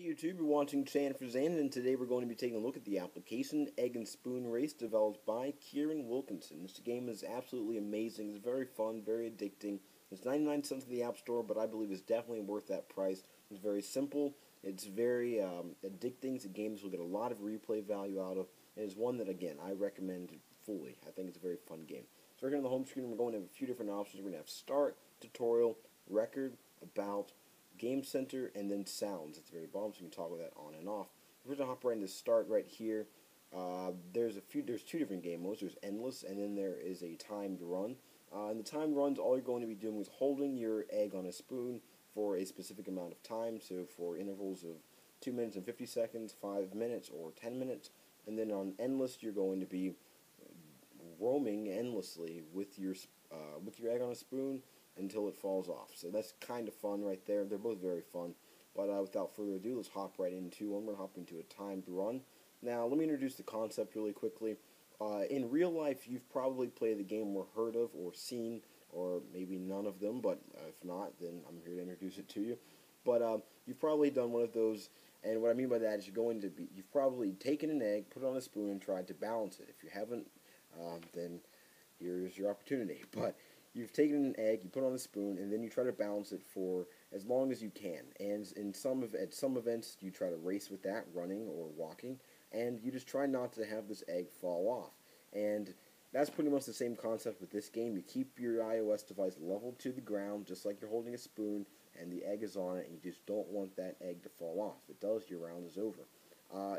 Hey YouTube, you're watching Chan for Zan, and today we're going to be taking a look at the application Egg and Spoon Race developed by Kieran Wilkinson. This game is absolutely amazing. It's very fun, very addicting. It's 99 cents in the App Store, but I believe it's definitely worth that price. It's very simple. It's very addicting. It's a game that will get a lot of replay value out of. And it's one that, again, I recommend fully. I think it's a very fun game. So right here on the home screen, we're going to have a few different options. We're going to have Start, Tutorial, Record, About, Game Center, and then Sounds at the very bottom, so you can toggle that on and off. If we're going to hop right into Start right here, there's two different game modes. There's Endless, and then there is a Timed Run. In the timed runs, all you're going to be doing is holding your egg on a spoon for a specific amount of time, so for intervals of 2 minutes and 50 seconds, 5 minutes, or 10 minutes. And then on Endless, you're going to be roaming endlessly with your egg on a spoon until it falls off. So that's kind of fun right there. They're both very fun. But without further ado, let's hop right into one. We're going to hop into a timed run. Now, let me introduce the concept really quickly. In real life, you've probably played the game or heard of or seen, or maybe none of them, but if not, then I'm here to introduce it to you. But you've probably done one of those, and what I mean by that is you've probably taken an egg, put it on a spoon, and tried to balance it. If you haven't, then here's your opportunity. But you've taken an egg, you put it on a spoon, and then you try to balance it for as long as you can. And at some events, you try to race with that, running or walking, and you just try not to have this egg fall off. And that's pretty much the same concept with this game. You keep your iOS device leveled to the ground, just like you're holding a spoon, and the egg is on it, and you just don't want that egg to fall off. If it does, your round is over.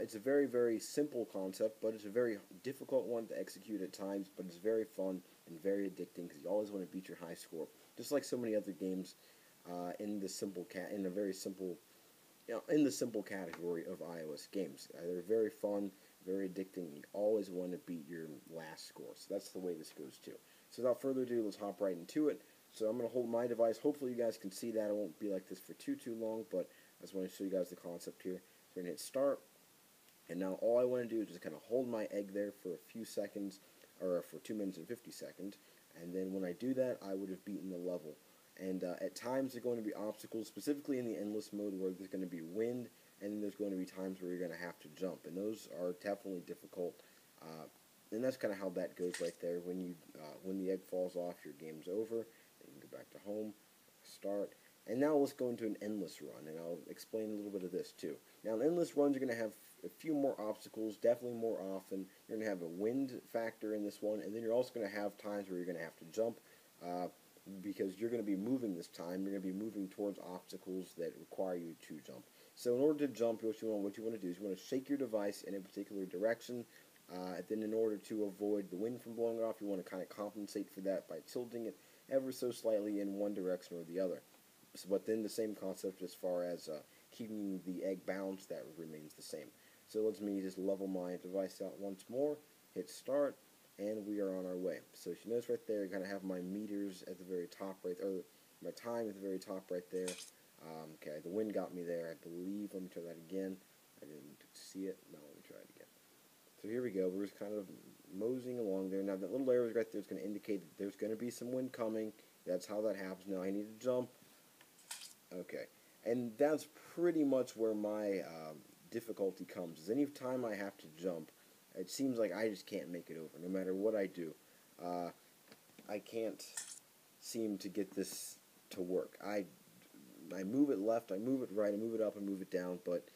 It's a very, very simple concept, but it's a very difficult one to execute at times, but it's very fun and very addicting because you always want to beat your high score. Just like so many other games in the simple category of iOS games. They're very fun, very addicting, and you always want to beat your last score. So that's the way this goes too. So without further ado, let's hop right into it. So I'm going to hold my device. Hopefully you guys can see that. I won't be like this for too long, but I just want to show you guys the concept here. So we're going to hit Start. And now all I want to do is just kind of hold my egg there for a few seconds, or for 2 minutes and 50 seconds, and then when I do that, I would have beaten the level. And at times there are going to be obstacles, specifically in the Endless mode, where there's going to be wind, and then there's going to be times where you're going to have to jump, and those are definitely difficult. And that's kind of how that goes right there. When the egg falls off, your game's over. Then you can go back to home, Start. And now let's go into an Endless run, and I'll explain a little bit of this too. Now, in Endless runs, you're going to have a few more obstacles, definitely more often. You're going to have a wind factor in this one, and then you're also going to have times where you're going to have to jump, because you're going to be moving this time. You're going to be moving towards obstacles that require you to jump. So in order to jump, what you want to do is you want to shake your device in a particular direction. Then in order to avoid the wind from blowing it off, you want to kind of compensate for that by tilting it ever so slightly in one direction or the other. But then the same concept as far as keeping the egg balanced, that remains the same. So let me just level my device out once more, hit Start, and we are on our way. So if you notice right there, you're going to have my meters at the very top right there, or my time at the very top right there. Okay, the wind got me there, I believe. Let me try that again. I didn't see it. No, let me try it again. So here we go. We're just kind of moseying along there. Now that little arrow right there is going to indicate that there's going to be some wind coming. That's how that happens. Now I need to jump. Okay, and that's pretty much where my difficulty comes. Is any time I have to jump, it seems like I just can't make it over, no matter what I do. I can't seem to get this to work. I move it left, I move it right, I move it up, I move it down, but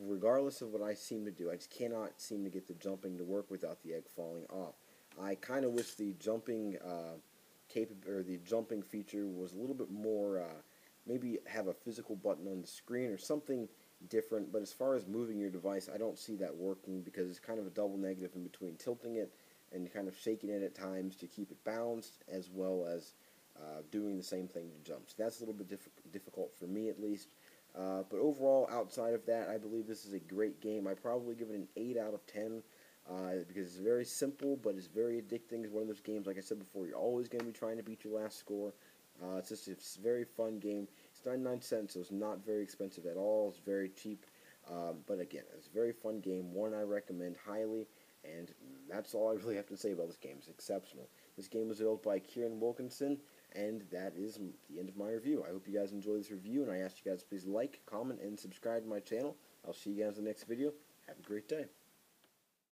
regardless of what I seem to do, I just cannot seem to get the jumping to work without the egg falling off. I kind of wish the jumping the jumping feature was a little bit more. Maybe have a physical button on the screen or something different, but as far as moving your device, I don't see that working because it's kind of a double negative in between tilting it and kind of shaking it at times to keep it balanced, as well as doing the same thing to jump. So that's a little bit difficult for me, at least. But overall, outside of that, I believe this is a great game. I probably give it an 8 out of 10 because it's very simple, but it's very addicting. It's one of those games, like I said before, you're always going to be trying to beat your last score. It's just a very fun game. It's 99 cents, so it's not very expensive at all. It's very cheap. But again, it's a very fun game, one I recommend highly, and that's all I really have to say about this game. It's exceptional. This game was developed by Kieran Wilkinson. And that is the end of my review. I hope you guys enjoyed this review, and I ask you guys please like, comment, and subscribe to my channel. I'll see you guys in the next video. Have a great day.